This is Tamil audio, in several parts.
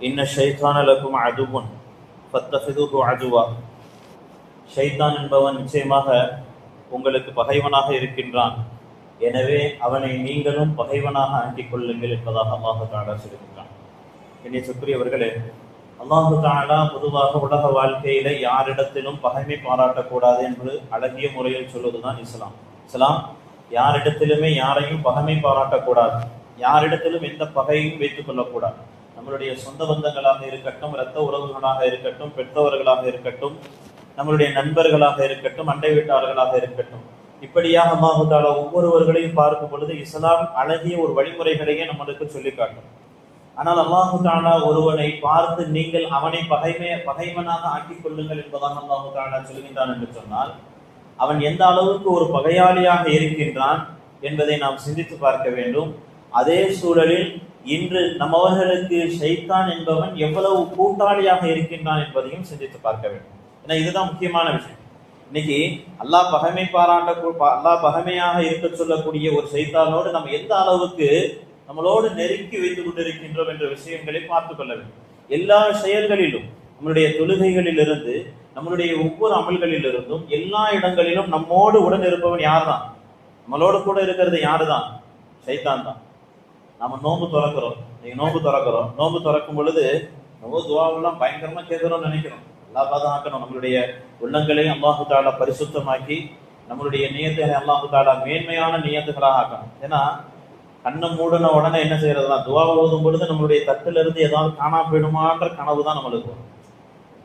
இன்ன ஷைத்தான லக்கும் அதுவுன் ஃபத்தஹிதுஹு அதுவா. ஷைத்தான் என்பவன் நிச்சயமாக உங்களுக்கு பகைவனாக இருக்கின்றான், எனவே அவனை நீங்களும் பகைவனாக ஆக்கிக் கொள்ளுங்கள் என்பதாக அல்லாஹு தஆலா சொல்கின்றான். கண்ணியத்திற்குரியவர்களே, அல்லாஹு தஆலா பொதுவாக உலக வாழ்க்கையில யாரிடத்திலும் பகைமை பாராட்டக்கூடாது என்று அழகிய முறையில் சொல்வதுதான் இஸ்லாம். இஸ்லாம் யாரிடத்திலுமே யாரையும் பகைமை பாராட்டக்கூடாது, யாரிடத்திலும் எந்த பகையும் வைத்துக் கொள்ளக்கூடாது. நம்மளுடைய சொந்த பந்தங்களாக இருக்கட்டும், இரத்த உறவுகளாக இருக்கட்டும், பெற்றவர்களாக இருக்கட்டும், நம்மளுடைய நண்பர்களாக இருக்கட்டும், அண்டை வீட்டாளர்களாக இருக்கட்டும், இப்படியாக அல்லாஹு தஆலா ஒவ்வொருவர்களையும் பார்க்கும் பொழுது இஸ்லாம் அழகிய ஒரு வழிமுறைகளையே நம்மளுக்கு சொல்லி காட்டும். ஆனால் அல்லாஹு தஆலா ஒருவனை பார்த்து நீங்கள் அவனை பகைவனாக ஆக்கிக் கொள்ளுங்கள் என்பதாக அல்லாஹு தஆலா சொல்கின்றான் என்று சொன்னால், அவன் எந்த அளவுக்கு ஒரு பகையாளியாக இருக்கின்றான் என்பதை நாம் சிந்தித்து பார்க்க வேண்டும். அதே சூழலில் இன்று நம்மவர்களுக்கு ஷைத்தான் என்பவன் எவ்வளவு கூட்டாளியாக இருக்கின்றான் என்பதையும் சிந்தித்து பார்க்க வேண்டும். ஏன்னா இதுதான் முக்கியமான விஷயம். இன்னைக்கு அல்லாஹ் பகைமையாக இருக்க சொல்லக்கூடிய ஒரு ஷைத்தானோடு நம்ம எந்த அளவுக்கு நம்மளோடு நெருக்கி வைத்துக் கொண்டிருக்கின்றோம் என்ற விஷயங்களை பார்த்துக் கொள்ள வேண்டும். எல்லா செயல்களிலும், நம்மளுடைய தொழுகைகளிலிருந்து நம்மளுடைய ஒவ்வொரு அமல்களிலிருந்தும் எல்லா இடங்களிலும் நம்மோடு உடன் இருப்பவன் யார் தான்? நம்மளோடு கூட இருக்கிறது யாரு தான்? ஷைத்தான் தான். நம்ம நோன்பு திறக்கிறோம், நோன்பு திறக்கும் பொழுது நம்ம துஆவெல்லாம் பயங்கரமா கேட்கிறோம்னு நினைக்கிறோம். அல்லாஹ் பாதுகாக்கணும். நம்மளுடைய உள்ளங்களை அல்லாஹு தஆலா பரிசுத்தமாக்கி நம்மளுடைய நியத்துகளை அல்லாஹு தஆலா மேன்மையான நியத்துகளாக ஆக்கணும். ஏன்னா கண்ணை மூடின உடனே என்ன செய்யறதுனா, துஆ ஓதும் பொழுது நம்மளுடைய தட்டுல இருந்து ஏதாவது காணா போயிடுமான்ற கனவு தான் நம்மளுக்கு வரும்.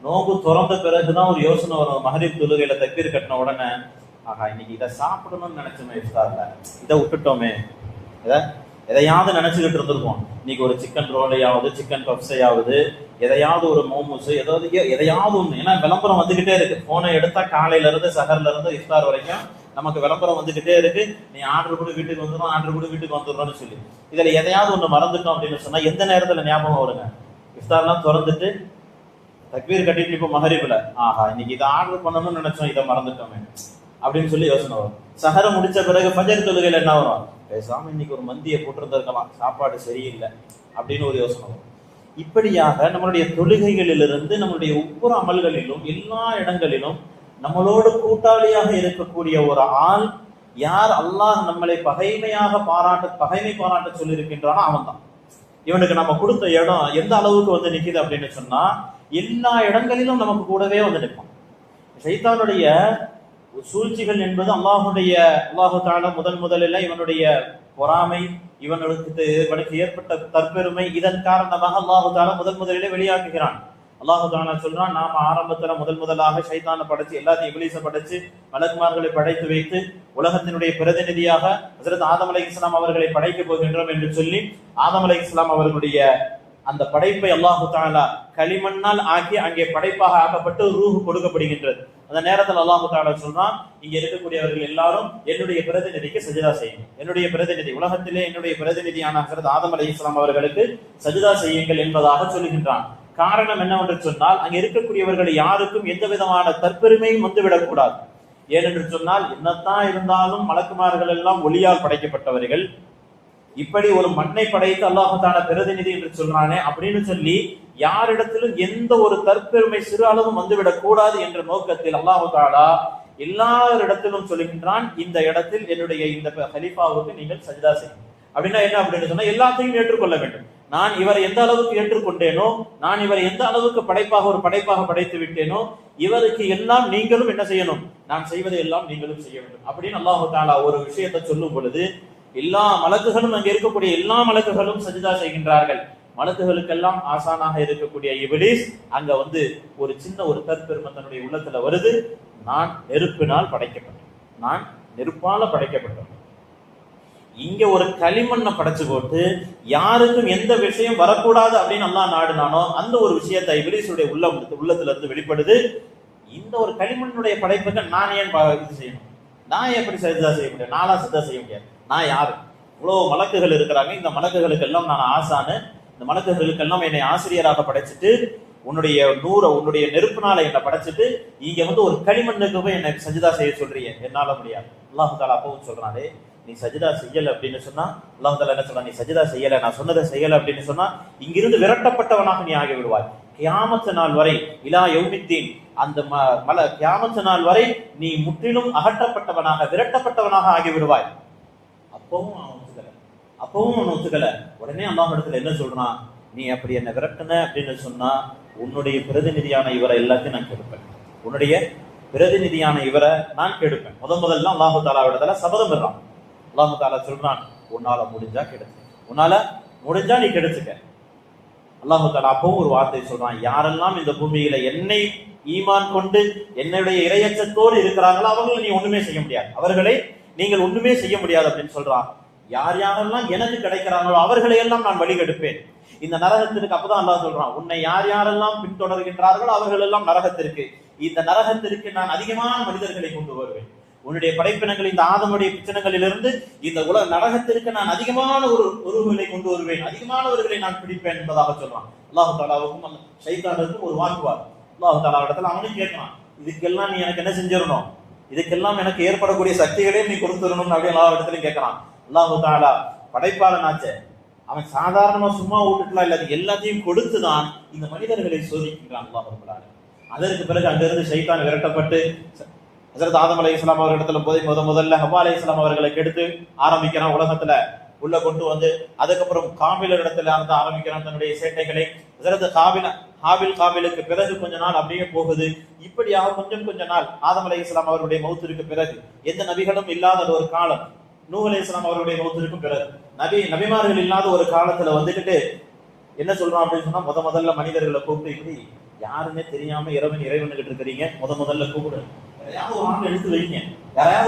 நோன்பு திறந்த பிறகுதான் ஒரு யோசனை வரும். மஹரிப் தொழுகையில தக்பீர் கட்டின உடனே, ஆஹா இன்னைக்கு இதை சாப்பிடணும்னு நினைச்சோமே, இஃப்தார்ல இதை விட்டுட்டோமே, எதையாவது நினைச்சுக்கிட்டு இருந்திருப்போம். இன்னைக்கு ஒரு சிக்கன் ரோலையாவது, சிக்கன் பப்ஸையாவது, எதையாவது ஒரு மோமோஸ், எதையாவது ஒண்ணு. ஏன்னா விளம்பரம் வந்துகிட்டே இருக்கு. போனை எடுத்தா காலையில இருந்து சஹர்ல இருந்து இஃப்தார் வரைக்கும் நமக்கு விளம்பரம் வந்துகிட்டே இருக்கு. நீ ஆர்டர் கூட வீட்டுக்கு வந்துடுறோம்னு சொல்லி. இதுல எதையாவது ஒண்ணு மறந்துட்டோம் அப்படின்னு சொன்னா எந்த நேரத்துல ஞாபகம் வருங்க? இஃப்தார்லாம் திறந்துட்டு தக்பீர் கட்டிட்டு இப்போ மஹரிப்ல, ஆஹா இன்னைக்கு இதை ஆர்டர் பண்ணணும்னு நினைச்சோம், இதை மறந்துட்டோமே அப்படின்னு சொல்லி யோசனை வரும். சஹர முடிச்ச பிறகு ஃபஜர் தொழுகையில என்ன வரும்? பேசாம இன்னைக்கு ஒரு மந்தியை போட்டிருந்திருக்கலாம், சாப்பாடு சரியில்லை அப்படின்னு ஒரு யோசனை வரும். இப்படியாக நம்மளுடைய தொழுகைகளிலிருந்து நம்மளுடைய ஒவ்வொரு அமல்களிலும் எல்லா இடங்களிலும் நம்மளோடு கூட்டாளியாக இருக்கக்கூடிய ஒரு ஆள் யார்? அல்லாஹ் நம்மளை பகைமை பாராட்ட சொல்லி இருக்கின்றானோ அவன் தான். இவனுக்கு நம்ம கொடுத்த இடம் எந்த அளவுக்கு வந்து நிக்குது அப்படின்னு சொன்னா, எல்லா இடங்களிலும் நமக்கு கூடவே வந்து நிற்பான். ஷைத்தானுடைய சூழ்ச்சிகள் என்பது அல்லாஹு தஆலா முதலில் இவனுடைய பொறாமை, இவனுக்கு ஏற்பட்ட தற்பெருமை, இதன் காரணமாக அல்லாஹு தஆலா முதலிலே வெளியாக்குகிறான். அல்லாஹு தஆலா சொல்றான், நாம ஆரம்பத்துல முதலாக ஷைத்தானை படைச்சு, எல்லாத்தையும் இப்லீஸை படைச்சு, மலக்குமார்களை படைத்து வைத்து உலகத்தினுடைய பிரதிநிதியாக ஹஜ்ரத் ஆதம் அலைஹிஸ்ஸலாம் அவர்களை படைக்க போகின்றோம் என்று சொல்லி, ஆதம் அலைஹிஸ்ஸலாம் அவர்களுடைய அந்த படைப்பை அல்லாஹு தஆலா களிமண்ணால் ஆக்கி அங்கே படைப்பாக ஆக்கப்பட்டு ரூஹ் கொடுக்கப்படுகின்றது. அந்த நேரத்தில் அல்லாஹு தஆலா சொல்றான், இங்க இருக்கக்கூடியவர்கள் எல்லாரும் என்னுடைய பிரதிநிதிக்கு சஜிதா செய்யுங்கள். என்னுடைய பிரதிநிதி, உலகத்திலே என்னுடைய பிரதிநிதியான ஹஜ்ரத் ஆதம் அலைஹிஸ்ஸலாம் அவர்களுக்கு சஜிதா செய்யுங்கள் என்பதாக சொல்லுகின்றான். காரணம் என்னவென்று சொன்னால், அங்க இருக்கக்கூடியவர்கள் யாருக்கும் எந்த விதமான தற்பெருமையும் வந்துவிடக்கூடாது. ஏனென்று சொன்னால், என்னத்தான் இருந்தாலும் மலக்குமார்கள் எல்லாம் ஒளியால் படைக்கப்பட்டவர்கள். இப்படி ஒரு மண்ணை படைத்து அல்லாஹு தஆலா பிரதிநிதி என்று சொல்றானே அப்படின்னு சொல்லி யாரிடத்திலும் எந்த ஒரு தற்பெருமை சிறு அளவும் வந்துவிடக் கூடாது என்ற நோக்கத்தில் அல்லாஹு தஆலா எல்லாரிடத்திலும் சொல்லுகின்றான், இந்த இடத்தில் என்னுடைய இந்த ஹலீஃபாவுக்கு நீங்கள் சஜிதா செய்யுங்கள். அப்படின்னா என்ன அப்படின்னு சொன்னா, எல்லாத்தையும் ஏற்றுக்கொள்ள வேண்டும். நான் இவரை எந்த அளவுக்கு ஏற்றுக்கொண்டேனோ, நான் இவரை எந்த அளவுக்கு படைப்பாக படைத்து விட்டேனோ, இவருக்கு எல்லாம் நீங்களும் என்ன செய்யணும்? நான் செய்வதை எல்லாம் நீங்களும் செய்ய வேண்டும் அப்படின்னு அல்லாஹு தஆலா ஒரு விஷயத்தை சொல்லும் பொழுது, எல்லா மலக்குகளும், அங்கே இருக்கக்கூடிய எல்லா மலக்குகளும் சஜிதா செய்கின்றார்கள். மலக்குகளுக்கெல்லாம் ஆசானாக இருக்கக்கூடிய இப்லீஸ் அங்க வந்து ஒரு சின்ன ஒரு தற்பெருமை தன்னுடைய உள்ளத்துல வருது. நான் நெருப்பால படைக்கப்பட்டேன். இங்க ஒரு களிமண்ணை படைச்சு போட்டு யாருக்கும் எந்த விஷயம் வரக்கூடாது அப்படின்னு அல்லாஹ் நாடுனானோ அந்த ஒரு விஷயத்தை இப்லீஸுடைய உள்ளத்துல இருந்து வெளிப்படுது. இந்த ஒரு களிமண்ணுடைய படைப்புக்கு நான் ஏன் இது செய்யணும்? நான் எப்படி சஜிதா செய்ய முடியும்? நானா சஜிதா செய்ய முடியாது. நான் யாரு? இவ்வளவு மலக்குகள் இருக்கிறாங்க, இந்த மலக்குகளுக்கு எல்லாம் நான் ஆசானு, இந்த மலக்குகளுக்கெல்லாம் என்னை ஆசிரியராக படைச்சிட்டு, உன்னுடைய நெருப்புனால என்னை படைச்சிட்டு, இங்க வந்து ஒரு களிமண்ணுக்கு போய் என்னை சஜிதா செய்ய சொல்றீங்க, என்னால முடியாது. அல்லாஹு தஆலா அப்பவும் சொல்றாரு, நீ சஜிதா செய்யல அப்படின்னு சொன்னா அல்லாஹ் தஆலா என்ன சொல்றான், நீ சஜிதா செய்யல, நான் சொன்னதை செய்யல அப்படின்னு சொன்னா இங்கிருந்து விரட்டப்பட்டவனாக நீ ஆகி விடுவாய். கியாமத்து நாள் வரை இலா யௌமித்தீன், அந்த கியாமத்து நாள் வரை நீ முற்றிலும் அகற்றப்பட்டவனாக விரட்டப்பட்டவனாக ஆகி விடுவாய். அப்பவும் அவன் ஒத்துக்கல. உடனே அல்லாஹ் இடத்துல என்ன சொல்றான், நீ அப்படி என்ன விரட்டன அப்படின்னு சொன்னா உன்னுடைய பிரதிநிதியான இவரை எல்லாத்தையும் நான் கெடுப்பேன், உன்னுடைய பிரதிநிதியான இவரை நான் கெடுப்பேன். முதல்ல அல்லாஹு தாலா இடத்துல சபதம் இருறான். அல்லாஹு தாலா சொல்றான், உன்னால முடிஞ்சா கெடுத்து, உன்னால முடிஞ்சா நீ கெடுத்துக்க. அல்லாஹு தாலா அப்பவும் ஒரு வார்த்தை சொல்றான், யாரெல்லாம் இந்த பூமியில என்னை ஈமான் கொண்டு என்னுடைய இறையச்சத்தோடு இருக்கிறாங்களோ அவங்களை நீ ஒண்ணுமே செய்ய முடியாது, அவர்களை நீங்கள் ஒண்ணுமே செய்ய முடியாது அப்படின்னு சொல்றான். யார் யாரெல்லாம் எனக்கு கிடைக்கிறாங்களோ அவர்களை எல்லாம் நான் வழிகெடுப்பேன் இந்த நரகத்திற்கு. அப்பதான் அல்லாஹ் சொல்றான், உன்னை யார் யாரெல்லாம் பின்தொடர்கின்றார்களோ அவர்கள் எல்லாம் நரகத்திற்கு, இந்த நரகத்திற்கு நான் அதிகமான மனிதர்களை கொண்டு வருவேன். உன்னுடைய படைப்பினங்கள் இந்த ஆதமுடைய பிச்சனங்களிலிருந்து இந்த உலக நரகத்திற்கு நான் அதிகமான உருவங்களை கொண்டு வருவேன், அதிகமானவர்களை நான் பிடிப்பேன் என்பதாக சொல்றான். அல்லாஹு தாலாவுக்கும் ஷைத்தானுக்கும் ஒரு வாக்குவாதம். அல்லாஹு தாலா இடத்துல அவனும் கேட்கலாம், இதுக்கெல்லாம் நீ எனக்கு என்ன செஞ்சிடணும், இதுக்கெல்லாம் எனக்கு ஏற்படக்கூடிய சக்திகளையும் நீ கொடுத்துடணும் அப்படின்னு எல்லா இடத்துலையும் கேட்கலாம். அல்லாஹு தாலா படைப்பாளனாச்சே, அவன் சாதாரணமா சும்மா விட்டுட்டுலாம் இல்ல, எல்லாத்தையும் கொடுத்துதான் இந்த மனிதர்களை சோதிக்கிறான் அல்லாஹ் ரப்பல் ஆலமீன். அதற்கு பிறகு அங்கிருந்து ஷைத்தான் விரட்டப்பட்டு ஹஜ்ரத் ஆதம் அலைஹிஸ்ஸலாம் அவர்களிடத்துல போய் முதல்ல ஹவ்வா அலைஹிஸ்ஸலாம் அவர்களை கெடுத்து ஆரம்பிக்கிறான், உலகத்துல உள்ள கொண்டு வந்து அதுக்கப்புறம் காபில் இடத்துல இருந்து ஆரம்பிக்கிறான் தன்னுடைய சேட்டைகளை. ஹஜ்ரத் காபிலுக்கு பிறகு கொஞ்ச நாள் அப்படியே போகுது. இப்படியாக கொஞ்ச நாள் ஆதம் அலைஹிஸ்ஸலாம் அவருடைய மௌத்திற்கு பிறகு, எந்த நபிகளும் இல்லாத ஒரு காலம், நூஹ் அலைஹிஸ்ஸலாம் அவருடைய மௌத்திற்கும் பிறகு, நபிமார்கள் இல்லாத ஒரு காலத்துல வந்துட்டு என்ன சொல்றான் அப்படின்னு சொன்னா, முதல்ல மனிதர்களை கூப்பிட்டு, இப்படி யாருன்னே தெரியாம இறைவன்கிட்ட இருக்கிறீங்க, முதல்ல கூப்பிடு, யாராவது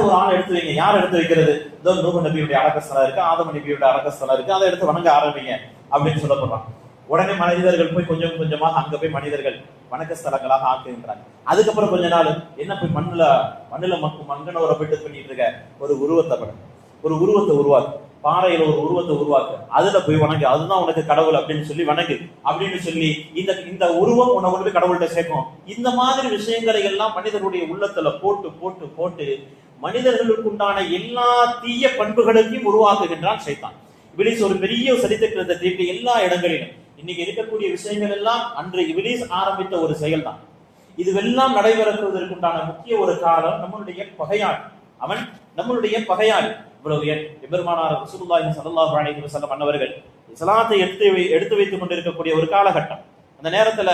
ஒரு ஆள் எடுத்து வைங்க, யார் எடுத்து வைக்கிறது, இதோ நூஹ் நபியுடைய அடக்கஸ்தலம் இருக்கு, ஆதம் நபியுடைய அடக்கஸ்தலம் இருக்கு, அதை எடுத்து வணங்க ஆரம்பிங்க அப்படின்னு சொல்லப்படுறான். உடனே மனிதர்கள் போய் கொஞ்சமாக அங்க போய் மனிதர்கள் வணக்க ஸ்தலங்களாக ஆக்குகின்றாங்க. அதுக்கப்புறம் கொஞ்ச நாள் என்ன போய் மண்ணுல மங்கனோரை போயிட்டு பண்ணிட்டு இருக்க, ஒரு உருவத்தை உருவாக்கு, பாறையில ஒரு உருவத்தை உருவாக்கு, அதுல போய் வணங்கு, அதுதான் உனக்கு கடவுள் அப்படின்னு சொல்லி வணங்கு அப்படின்னு சொல்லி இந்த உருவம் உன்னை கொண்டு போய் கடவுள்கிட்ட சேர்க்கும். இந்த மாதிரி விஷயங்களை எல்லாம் மனிதனுடைய உள்ளத்துல போட்டு போட்டு போட்டு மனிதர்களுக்கு உண்டான எல்லா தீய பண்புகளையும் உருவாக்குகின்றான் ஷைத்தான். இபிலீஸ் ஒரு பெரிய சரித்திரத்தை தீட்டி எல்லா இடங்களிலும் இன்னைக்கு இருக்கக்கூடிய விஷயங்கள் எல்லாம் அன்று இபிலீஸ் ஆரம்பித்த ஒரு செயல் தான். இதுவெல்லாம் நடைபெறுவதற்குண்டான முக்கிய ஒரு காலம் நம்மளுடைய பகையாள். அவன் நம்மளுடைய பகையாளி. இவ்வளவு எபெருமானார் ரசூலுல்லாஹி ஸல்லல்லாஹு அலைஹி வஸல்லம் அன்னவர்கள் இஸ்லாத்தை எடுத்து வைத்துக் கொண்டிருக்கக்கூடிய ஒரு காலகட்டம். அந்த நேரத்துல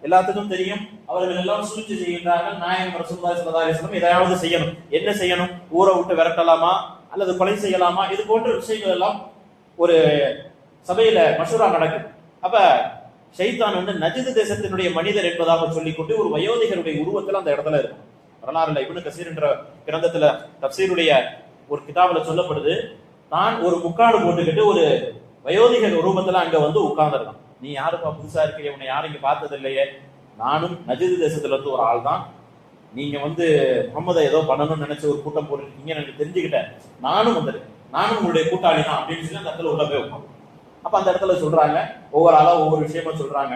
எல்லாத்துக்கும் தெரியும், அவர்கள் எல்லாம் சூழ்ச்சி செய்கின்றார்கள், நாயகம் ரசூலுல்லாஹி ஸல்லல்லாஹு அலைஹி வஸல்லம் ஏதாவது செய்யணும். என்ன செய்யணும்? ஊரை விட்டு விரட்டலாமா அல்லது கொலை செய்யலாமா? இது போன்ற விஷயங்கள் எல்லாம் ஒரு சபையில மஷூரா நடக்குது. அப்ப ஷைத்தான் நஜ்து தேசத்தினுடைய மனிதர் என்பதாக சொல்லிக்கொண்டு ஒரு வயோதிகருடைய உருவத்தில் அந்த இடத்துல இருக்கும். வரலாறுல இப்னு கசீர் என்ற கிரந்தத்துல தப்சீருடைய ஒரு கிதாபுல சொல்லப்படுது, தான் ஒரு முக்காடு போட்டுக்கிட்டு ஒரு வயோதிகர் ரூபத்துல அங்க உட்கார்ந்துருக்கான். நீ யாருப்பா புதுசா இருக்கிறீங்க, உன்னை யாரும் இங்க பார்த்தது இல்லையே, நானும் நஜ்து தேசத்துல இருந்து ஒரு ஆள் தான், நீங்க முகமதை ஏதோ பண்ணணும்னு நினைச்ச ஒரு கூட்டம் போட்டுருக்கீங்க, எனக்கு தெரிஞ்சுக்கிட்டேன், நானும் உங்களுடைய கூட்டாளி தான் அப்படின்னு சொல்லி அந்த இடத்துல உள்ள போய் உட்காந்து. அப்ப அந்த இடத்துல சொல்றாங்க, ஒவ்வொரு ஆளா ஒவ்வொரு விஷயமா சொல்றாங்க.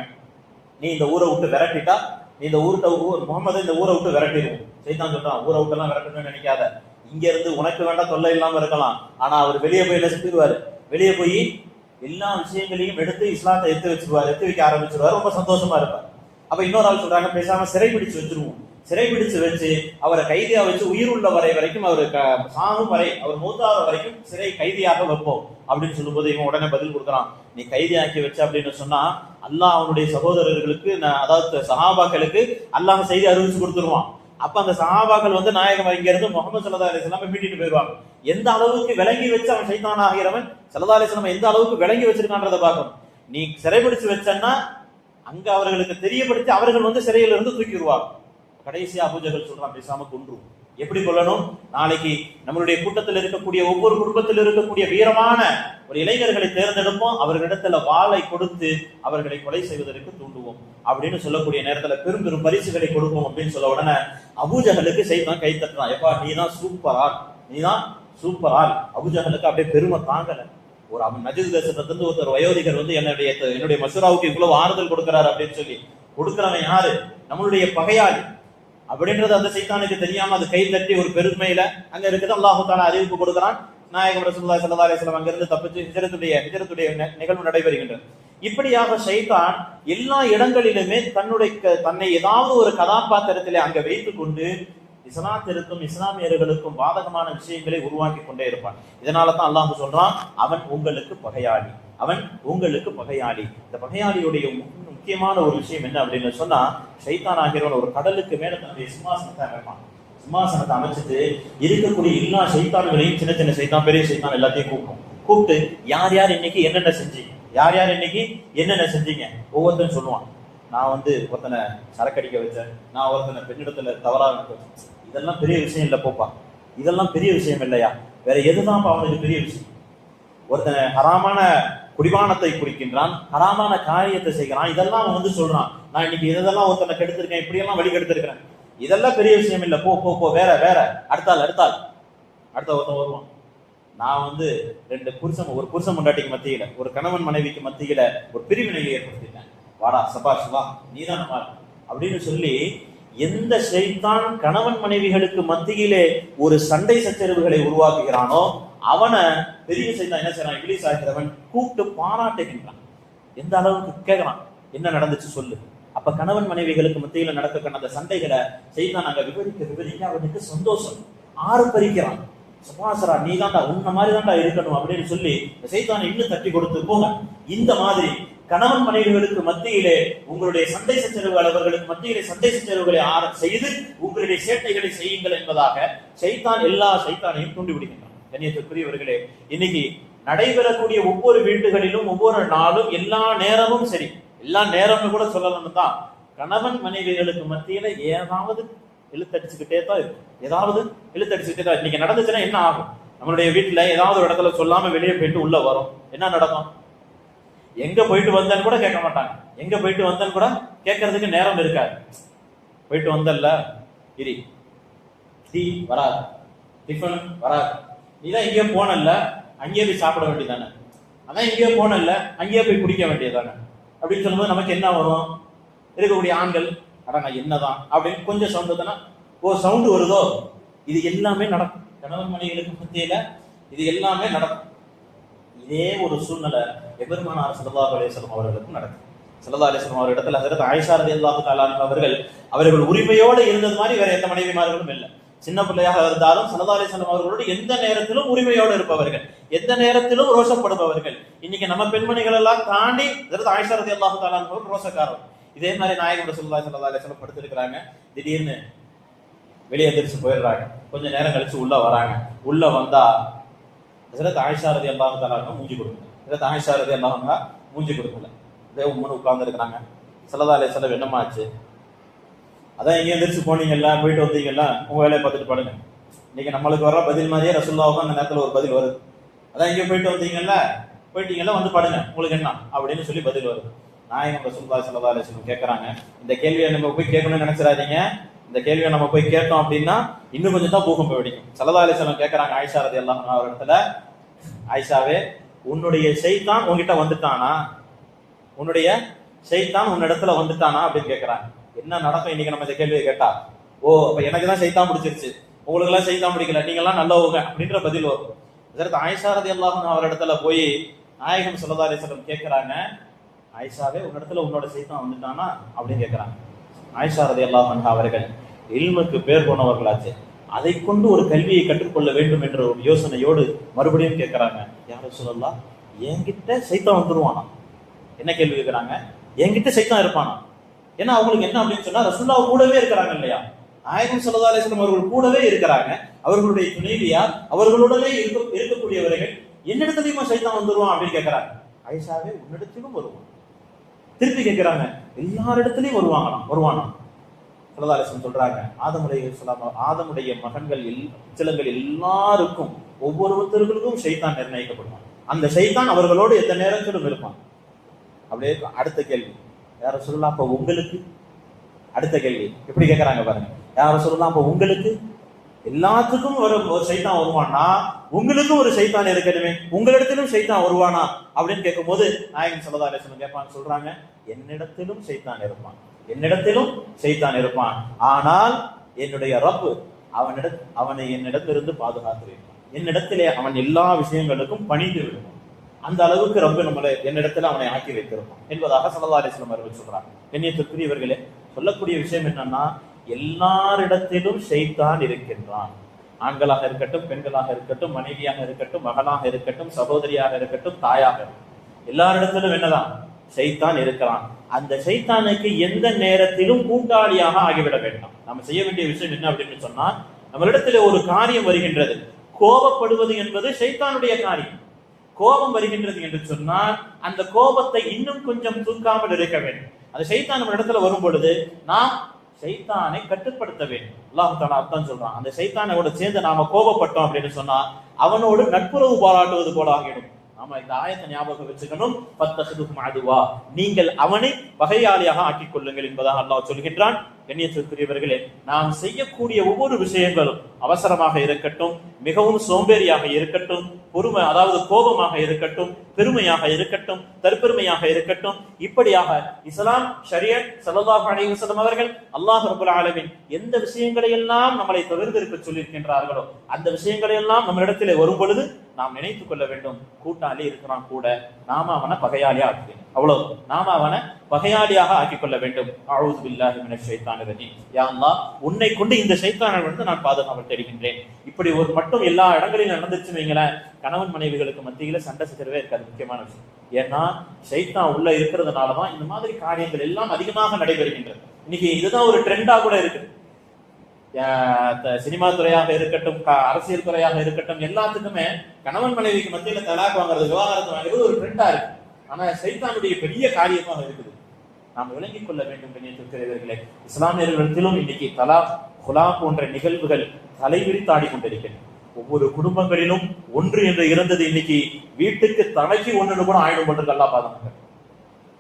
நீ இந்த ஊரை விட்டு விரட்டிட்டா, நீ இந்த முகமது இந்த ஊரை விட்டு விரட்டிடுவோம். சைத்தான் சொல்றான், ஊரை விட்டு எல்லாம் விரட்டணும்னு நினைக்காத, இங்க இருந்து உனக்கு வேண்டாம் தொல்லை இல்லாம இருக்கலாம், ஆனா அவர் வெளியே போய் என்ன செஞ்சிருவாரு, வெளியே போய் எல்லா விஷயங்களையும் எடுத்து இஸ்லாத்தை எடுத்து வைக்க ஆரம்பிச்சிருவாரு, ரொம்ப சந்தோஷமா இருப்பார். அப்ப இன்னொரு ஆள் சொல்றாங்க, பேசாம சிறை பிடிச்சு வச்சிருவோம், சிறை பிடிச்சு வச்சு அவரை கைதியா வச்சு உயிர் உள்ள வரைக்கும் அவரு சாகும் வரை, அவர் மூத்தாத வரைக்கும் சிறை கைதியாக வைப்போம் அப்படின்னு சொல்லும் போது இவன் உடனே பதில் கொடுக்குறான், நீ கைதியாக்கி வச்ச அப்படின்னு சொன்னா அல்லாஹ் அவனுடைய சகோதரர்களுக்கு, அதாவது சஹாபாக்களுக்கு அல்லாஹ் செய்தி அறிவிச்சு கொடுத்துருவான். அப்ப அந்த சஹாபாக்கள் நாயகம் இங்க இருந்து முகமது ஸல்லல்லாஹு அலைஹி வஸல்லம் மீட்டிட்டு போயிருவாங்க. எந்த அளவுக்கு விளங்கி வச்சு அவன் ஷைத்தான் ஆகிறவன் ஸல்லல்லாஹு அலைஹி வஸல்லம் எந்த அளவுக்கு விளங்கி வச்சிருக்கான்றத பார்க்கணும். நீ சிறைபிடிச்சு வச்சன்னா அங்க அவர்களுக்கு தெரியப்படுத்தி அவர்கள் சிறையில இருந்து தூக்கிடுவாங்க. கடைசியா அபூஜஹல் சொல்றான், பேசாம கொன்றுவோம். எப்படி கொல்லணும்? நாளைக்கு நம்மளுடைய கூட்டத்தில் இருக்கக்கூடிய ஒவ்வொரு குடும்பத்தில் இருக்கக்கூடிய வீரமான ஒரு இளைஞர்களை தேர்ந்தெடுப்போம், அவர்களிடத்துல வாளை கொடுத்து அவர்களை கொலை செய்வதற்கு தூண்டுவோம் அப்படின்னு சொல்லக்கூடிய நேரத்துல பெரும் பெரும் பரிசுகளை கொடுப்போம் அப்படின்னு சொல்ல உடனே அபூஜஹலுக்கு ஷைத்தான் கை தட்டுறான், எப்பா நீதான் சூப்பர் ஆள். அபூஜஹலுக்கு அப்படியே பெருமை தாங்கல. ஒரு அவன் நஜ்து தேசத்திலிருந்து ஒருத்தர் வயோதிகர் என்னுடைய மசூராவுக்கு இவ்வளவு ஆறுதல் கொடுக்கிறாரு அப்படின்னு சொல்லி கொடுக்கிறவன் யாரு? நம்மளுடைய பகையாளி அப்படின்றது அந்த சைத்தானுக்கு தெரியாம அது கை தட்டி ஒரு பெருமையில அங்க இருக்குது. அல்லாஹு தஆலா அறிவிப்பு கொடுக்கிறான், நாயகம் ரசூலுல்லாஹி ஸல்லல்லாஹு அலைஹி வஸல்லம் அங்கிருந்து தப்பிச்சு ஹிஜ்ரத்துடைய நிகழ்வு நடைபெறுகின்றது. இப்படியாக ஷைத்தான் எல்லா இடங்களிலுமே தன்னை ஏதாவது ஒரு கதாபாத்திரத்திலே அங்க வைத்துக் கொண்டு இஸ்லாத்திற்கும் இஸ்லாமியர்களுக்கும் பாதகமான விஷயங்களை உருவாக்கி கொண்டே இருப்பான். இதனால தான் அல்லாஹ் சொல்றான், அவன் உங்களுக்கு பகையாளி, அவன் உங்களுக்கு பகையாளி. இந்த பகையாளியுடைய முக்கியமான ஒரு விஷயம் என்ன அப்படின்னு சொன்னா, ஷைத்தான் ஆகிறவன் ஒரு கடலுக்கு மேல தன்னுடைய சிம்மாசனத்தை அமைப்பான். சிம்மாசனத்தை அமைச்சிட்டு இருக்கக்கூடிய எல்லா சைத்தான்களையும், சின்ன சின்ன சைத்தான் பெரிய சைத்தான் எல்லாத்தையும் கூப்பிட்டு யார் யார் இன்னைக்கு என்னென்ன செஞ்சீங்க, யார் யார் இன்னைக்கு என்னென்ன செஞ்சீங்க ஒவ்வொருத்தரும் சொல்லுவான். நான் ஒருத்தனை சரக்கடிக்க வச்சேன், நான் ஒருத்தனை பெண்ணிடத்துல தவறாக வச்சேன். இதெல்லாம் பெரிய விஷயம் இல்லை போப்பா, இதெல்லாம் பெரிய விஷயம் இல்லையா, வேற எதுதான்ப்பா அவனுக்கு பெரிய விஷயம்? ஒருத்தனை ஹராமான குடிபானத்தை குடிக்கின்றான், ஹராமான காரியத்தை செய்கிறான், இதெல்லாம் அவன் சொல்றான், நான் இன்னைக்கு இதெல்லாம் ஒருத்தனை கெடுத்திருக்கேன், இப்படியெல்லாம் வழி கெடுத்திருக்கிறேன், இதெல்லாம் பெரிய விஷயம் இல்லை, போ போ போ வேற வேற அடுத்த ஒருத்தன் வருவான். நான் ஒரு புருஷன் முண்டாட்டிக்கு மத்தியில, ஒரு கணவன் மனைவிக்கு மத்தியில ஒரு பிரிவினை ஏற்படுத்திட்டேன், வாடா சபாஷ் வா நீதான் அப்படின்னு சொல்லி எந்த ஷைத்தான் கணவன் மனைவிகளுக்கு மத்தியிலே ஒரு சண்டை சச்சரவுகளை உருவாக்குகிறானோ அவனை பெரிய சைத்தான் என்ன செய்யறான், இப்லீஸ் ஆகிறவன் கூப்பிட்டு பாராட்டுகின்றான். எந்த அளவுக்கு கேட்கறான், என்ன நடந்துச்சு சொல்லு. அப்ப கணவன் மனைவிகளுக்கு மத்தியில நடக்க அந்த சண்டைகளை சைத்தான் அங்க விவரிக்க அவனுக்கு சந்தோஷம், ஆர்ப்பரிக்கிறான். சபாசரா நீ தாண்டா, உன்ன மாதிரி தாண்டா இருக்கணும் அப்படின்னு சொல்லி சைத்தானை இன்னும் தட்டி கொடுத்து போங்க. இந்த மாதிரி கணவன் மனைவிகளுக்கு மத்தியிலே உங்களுடைய சண்டை சச்சரவுகள், அவர்களுக்கு மத்தியிலே சண்டை சச்சரவுகளை செய்து உங்களுடைய சேட்டைகளை செய்யுங்கள் என்பதாக சைத்தான் எல்லா சைத்தானையும் தூண்டி விடுகின்றான். கண்ணியத்திற்குரியவர்களே, இன்னைக்கு நடைபெறக்கூடிய ஒவ்வொரு வீட்டுகளிலும் ஒவ்வொரு நாளும் எல்லா நேரமும் சரி, எல்லா நேரமும் கூட சொல்லணும்னு தான் கணவன் மனைவிகளுக்கு மத்தியில ஏதாவது இழுத்தடிச்சுக்கிட்டே தான் இருக்கும், ஏதாவது இழுத்தடிச்சுக்கிட்டே தான். இன்னைக்கு நடந்துச்சுன்னா என்ன ஆகும்? நம்மளுடைய வீட்டுல ஏதாவது ஒரு இடத்துல சொல்லாம வெளியே போயிட்டு உள்ள வரும், என்ன நடக்கும்? எங்க போயிட்டு வந்தேன்னு கூட கேட்க மாட்டாங்க, எங்க போயிட்டு வந்தேன்னு கூட கேட்கறதுக்கு நேரம் இருக்காது. போயிட்டு வந்தல்ல இரி, டீ வராது, டிஃபன் வராது, நீதான் எங்கேயோ போனல்ல அங்கேயே போய் சாப்பிட வேண்டியதானே, அதான் எங்கேயோ போனல்ல அங்கேயே போய் குடிக்க வேண்டியதானே அப்படின்னு சொல்லும்போது நமக்கு என்ன வரும்? இருக்கக்கூடிய ஆண்கள் அடங்க என்னதான் அப்படின்னு கொஞ்சம் சவுண்ட் தானே, ஓ சவுண்டு வருதோ, இது எல்லாமே நடக்கும் கணவன் மனைவிகளுக்கு மத்தியில, இது எல்லாமே நடக்கும். இதே ஒரு சூழ்நிலை எபெருமானார் ஸல்லல்லாஹு அலைஹி வஸல்லம் அவர்களுக்கும் நடக்கும். ஸல்லல்லாஹு அலைஹி வஸல்லம் அவர்களிடத்தில் ஹஜ்ரத் ஆயிஷா ரலியல்லாஹு தஆலா அவர்கள் உரிமையோடு இருந்தது மாதிரி வேற எந்த மனைவிமார்களும் இல்லை. சின்ன பிள்ளையாக இருந்தாலும் ஸல்லல்லாஹு அலைஹி வஸல்லம் அவர்களோடு எந்த நேரத்திலும் உரிமையோடு இருப்பவர்கள், எந்த நேரத்திலும் ரோஷப்படுபவர்கள். இன்னைக்கு நம்ம பெண்மணிகள் எல்லாம் தாண்டி ஹஜ்ரத் ஆயிஷா ரலியல்லாஹு தஆலா ரோஷக்காரர். இதே மாதிரி நாயகம் ஸல்லல்லாஹு அலைஹி வஸல்லம் படுத்திருக்கிறாங்க, திடீர்னு வெளியே எந்திரிச்சு போயிடுறாங்க, கொஞ்ச நேரம் கழிச்சு உள்ள வராங்க. உள்ள வந்தா ஹஜ்ரத் ஆயிஷா ரலியல்லாஹு தஆலா மூஞ்சி கொடுக்கல, ஹஜ்ரத் ஆயிஷா ரலியல்லாஹு அன்ஹா மூஞ்சி கொடுக்கல, இதே உம்மன் உட்கார்ந்து இருக்கிறாங்க. ஸல்லல்லாஹு அலைஹி வஸல்லம் என்னமாச்சு, அதான் எங்க எந்திரிச்சு போனீங்கல்ல, போயிட்டு வந்தீங்கல்ல, உங்க வேலையை பார்த்துட்டு படுங்க. இன்னைக்கு நம்மளுக்கு வர பதில் மாதிரியே ரசூலுல்லாஹுக்கு அந்த நேரத்துல ஒரு பதில் வருது, அதான் எங்க போயிட்டு வந்தீங்கல்ல, போயிட்டீங்கல்ல வந்து படுங்க, உங்களுக்கு என்ன அப்படின்னு சொல்லி பதில் வருது. நாயகம் ரசூலுல்லாஹி ஸல்லல்லாஹு அலைஹி வஸல்லம் கேட்கறாங்க, இந்த கேள்வியை நம்ம போய் கேட்கணும்னு நினைச்சிடாதீங்க, இந்த கேள்வியை நம்ம போய் கேட்டோம் அப்படின்னா இன்னும் கொஞ்சம் தான் பூகம்பம் வெடிக்கும். ஸல்லல்லாஹு அலைஹி வஸல்லம் கேட்கறாங்க ஆயிஷா ரலியல்லாஹு அன்ஹா அவரிடத்துல, ஆயிஷாவே உன்னுடைய ஷைத்தான் உன்கிட்ட வந்துட்டானா, உன்னுடைய ஷைத்தான் உன்னிடத்துல வந்துட்டானா அப்படின்னு கேட்கறாங்க. என்ன நடக்கும் இன்னைக்கு நம்ம இந்த கேள்வியை கேட்டா? ஓ அப்ப எனக்கு தான் ஷைத்தான் பிடிச்சிருச்சு, உங்களுக்கு எல்லாம் ஷைத்தான் பிடிக்கல, நீங்க எல்லாம் நல்லவங்க அப்படின்ற பதில் வரும். ஹஜ்ரத் ஆயிஷா ரலியல்லாஹு அன்ஹா அவரிடத்துல போய் நாயகம் ஸல்லல்லாஹு அலைஹி வஸல்லம் கேட்கறாங்க, ஆயிஷாவே உன்னிடத்துல உன்னோட ஷைத்தான் வந்துட்டானா அப்படின்னு கேட்கறாங்க. ஆயிஷா ரலியல்லாஹு அன்ஹா அவர்கள் இல்முக்கு பேர் போனவர்களாச்சு, அதை கொண்டு ஒரு கல்வியை கற்றுக்கொள்ள வேண்டும் என்ற ஒரு யோசனையோடு மறுபடியும் கேட்கிறாங்க, யா ரசூலல்லாஹ் என்கிட்ட சைத்தான் வந்துருவானா? என்ன கேள்வி கேட்கிறாங்க, என்கிட்ட சைத்தான் இருப்பானா? ஏன்னா அவங்களுக்கு என்ன அப்படின்னு சொன்னா ரசூலுல்லாஹ் கூடவே இருக்கிறாங்க இல்லையா, நாயகம் ஸல்லல்லாஹு அலைஹி வஸல்லம் அவர்கள் கூடவே இருக்கிறாங்க, அவர்களுடைய துணைவியார், அவர்களுடனே இருக்கக்கூடியவர்கள், என்னிடத்துலயுமா சைத்தான் வந்துருவான் அப்படின்னு கேட்கிறாங்க. ஆயிஷாவே உன்னிடத்திலும் வருவான். திருப்பி கேட்கிறாங்க, எல்லாரிடத்திலையும் வருவானா? ஸல்லல்லாஹு அலைஹி வஸல்லம் சொல்றாங்க, ஆதமுடைய மகன்கள் சிலங்கள் எல்லாருக்கும் ஒவ்வொருத்தர்களுக்கும் ஷைத்தான் நிர்ணயிக்கப்படுவான், அந்த ஷைத்தான் அவர்களோடு எந்த நேரத்திலும் இருப்பான். அப்படியே அடுத்த கேள்வி, யார சொல்லலாம் அப்ப உங்களுக்கு, அடுத்த கேள்வி எப்படி கேட்கறாங்க பாருங்க, யார சொல்லலாம் அப்ப உங்களுக்கு எல்லாத்துக்கும் ஒரு சைத்தான் வருவானா, உங்களுக்கும் ஒரு சைத்தான் இருக்கணுமே, உங்களிடத்திலும் சைத்தான் வருவானா அப்படின்னு கேட்கும் போது நாயகம் ஸல்லல்லாஹு அலைஹி வஸல்லம் கேட்பாங்க, சொல்றாங்க என்னிடத்திலும் சைத்தான் இருப்பான், என்னிடத்திலும் சைத்தான் இருப்பான், ஆனால் என்னுடைய ரப்பு அவனை என்னிடத்திலிருந்து பாதுகாத்து வைப்பான். என்னிடத்திலே அவன் எல்லா விஷயங்களுக்கும் பணிந்து விடுவான். அந்த அளவுக்கு ரொம்ப நம்மளை என்னிடத்துல அவனை ஆக்கி வைத்திருப்பான் என்பதாக ஸல்லல்லாஹு அலைஹி வஸல்லம் அவர்கள் சொல்றாங்க. கண்ணியத்திற்குரியவர்களே, சொல்லக்கூடிய விஷயம் என்னன்னா, எல்லாரிடத்திலும் ஷைத்தான் இருக்கின்றான். ஆண்களாக இருக்கட்டும், பெண்களாக இருக்கட்டும், மனைவியாக இருக்கட்டும், மகனாக இருக்கட்டும், சகோதரியாக இருக்கட்டும், தாயாக இருக்கட்டும், எல்லாரிடத்திலும் என்னதான் ஷைத்தான் இருக்கிறான். அந்த ஷைத்தானுக்கு எந்த நேரத்திலும் கூட்டாளியாக ஆகிவிட வேண்டாம். நம்ம செய்ய வேண்டிய விஷயம் என்ன அப்படின்னு சொன்னா, நம்மளிடத்துல ஒரு காரியம் வருகின்றது, கோபப்படுவது என்பது ஷைத்தானுடைய காரியம். கோபம் வருகின்றது என்று சொன்னால் அந்த கோபத்தை இன்னும் கொஞ்சம் தூக்காமல் இருக்க வேண்டும். அந்த ஷைத்தான் நம்ம இடத்துல வரும் பொழுது நாம் ஷைத்தானை கட்டுப்படுத்த வேண்டும். அல்லாஹ் தஆலா அதான் சொல்றான், அந்த ஷைத்தானோட சேர்ந்து நாம கோபப்பட்டோம் அப்படின்னு சொன்னா அவனோடு நட்புறவு பாராட்டுவது போல ஆகிடும். நாம இந்த ஆயத்தை ஞாபகம் வச்சுக்கணும். ஃபத்தஹதுஹும் அதுவா, நீங்கள் அவனை பகையாளியாக ஆக்கிக் கொள்ளுங்கள் என்பதாக அல்லாஹ் சொல்கின்றான். கண்ணியத்திற்குரியவர்களே, நாம் செய்யக்கூடிய ஒவ்வொரு விஷயங்களும் அவசரமாக இருக்கட்டும், மிகவும் சோம்பேறியாக இருக்கட்டும், பொறுமை அதாவது கோபமாக இருக்கட்டும், பெருமையாக இருக்கட்டும், தற்பெருமையாக இருக்கட்டும், இப்படியாக இஸ்லாம், ஷரியத், ஸல்லல்லாஹு அலைஹி வஸல்லம் அவர்கள், அல்லாஹ் ரப்பல் ஆலமீன் எந்த விஷயங்களை எல்லாம் நம்மளை தவிர்த்திருக்க சொல்லியிருக்கின்றார்களோ அந்த விஷயங்களை எல்லாம் நம்மளிடத்திலே வரும் பொழுது நாம் நினைத்துக் கொள்ள வேண்டும், கூட்டாளி இருக்கிறான் கூட, நாம அவனை பகையாளியா ஆக்கிக்கணும். அவ்வளவு, நாம அவனை பகையாளியாக ஆக்கிக் கொள்ள வேண்டும். அஊது பில்லாஹி மினஷ் ஷைத்தானிர் ரஜீம். யா அல்லாஹ், உன்னை கொண்டு இந்த ஷைத்தானிலிருந்து நான் பாதுகாவல் தேடுகின்றேன். இப்படி ஒரு மட்டும் எல்லா இடங்களிலும் நடந்துச்சு வைங்களேன், கணவன் மனைவிகளுக்கு மத்தியில சண்டை சச்சரவே இருக்காது. முக்கியமான விஷயம். ஏன்னா ஷைத்தான் உள்ள இருக்கிறதுனாலதான் இந்த மாதிரி காரியங்கள் எல்லாம் அதிகமாக நடைபெறுகின்றது. இன்னைக்கு இதுதான் ஒரு ட்ரெண்டா கூட இருக்கு. சினிமா துறையாக இருக்கட்டும், அரசியல் துறையாக இருக்கட்டும், எல்லாத்துக்குமே கணவன் மனைவிக்கு மத்தியில தலாக் வாங்குறது, விவாகரத்து வாங்குறது ஒரு ட்ரெண்டா இருக்கு. ஆனா ஷைத்தானுடைய பெரிய காரியமாக இருக்குது. நாம் விளங்கிக் கொள்ள வேண்டும். கண்ணியத்திற்குரியவர்களே, இஸ்லாமியர்களிடத்திலும் இன்னைக்கு தலாக், குலா போன்ற நிகழ்வுகள் தலைவிரித்தாடி கொண்டிருக்கின்றன. ஒவ்வொரு குடும்பங்களிலும் ஒன்று என்று இருந்தது இன்னைக்கு வீட்டுக்கு தலைக்கு ஒன்று கூட ஆயிடும் போன்று அல்லாஹ் பாதுகாக்க.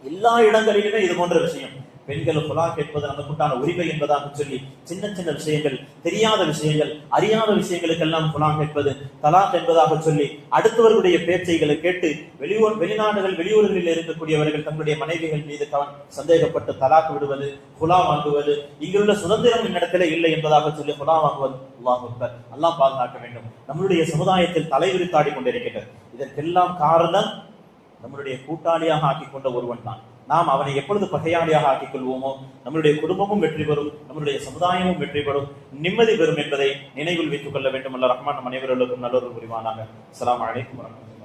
எல்லா இடங்களிலுமே இது போன்ற விஷயம். பெண்கள் குலா கேட்பது நமக்குண்டான உரிமை என்பதாக சொல்லி சின்ன சின்ன விஷயங்கள், தெரியாத விஷயங்கள், அறியாத விஷயங்களுக்கெல்லாம் குலா கேட்பது, தலாக் என்பதாக சொல்லி அடுத்தவர்களுடைய பேச்சைகளை கேட்டு வெளிநாடுகள், வெளியூர்களில் இருக்கக்கூடியவர்கள் தங்களுடைய மனைவிகள் மீது சந்தேகப்பட்டு தலாக் விடுவது, குலா வாங்குவது, இங்குள்ள சுதந்திரம் என்னிடத்திலே இல்லை என்பதாக சொல்லி குலா வாங்குவது. அல்லாஹ் அக்பர். அல்லாஹ் பாதுகாக்க வேண்டும். நம்மளுடைய சமுதாயத்தில் தலைவிரித்தாடி கொண்டிருக்கின்றது. இதற்கெல்லாம் காரணம் நம்மளுடைய கூட்டாளியாக ஆக்கிக் கொண்ட ஒருவன் தான். நாம் அவனை எப்பொழுது பகையாளியாக ஆக்கிக் கொள்வோமோ நம்மளுடைய குடும்பமும் வெற்றி பெறும், நம்மளுடைய சமுதாயமும் வெற்றி பெறும், நிம்மதி பெறும் என்பதை நினைவில் வைத்துக் கொள்ள வேண்டும். அல்லாஹ் ரஹ்மான் நம் அனைவர்களுக்கும் நல்லொரு புரிவானாக. அஸ்ஸலாமு அலைக்கும் வரஹ்மத்துல்லாஹி.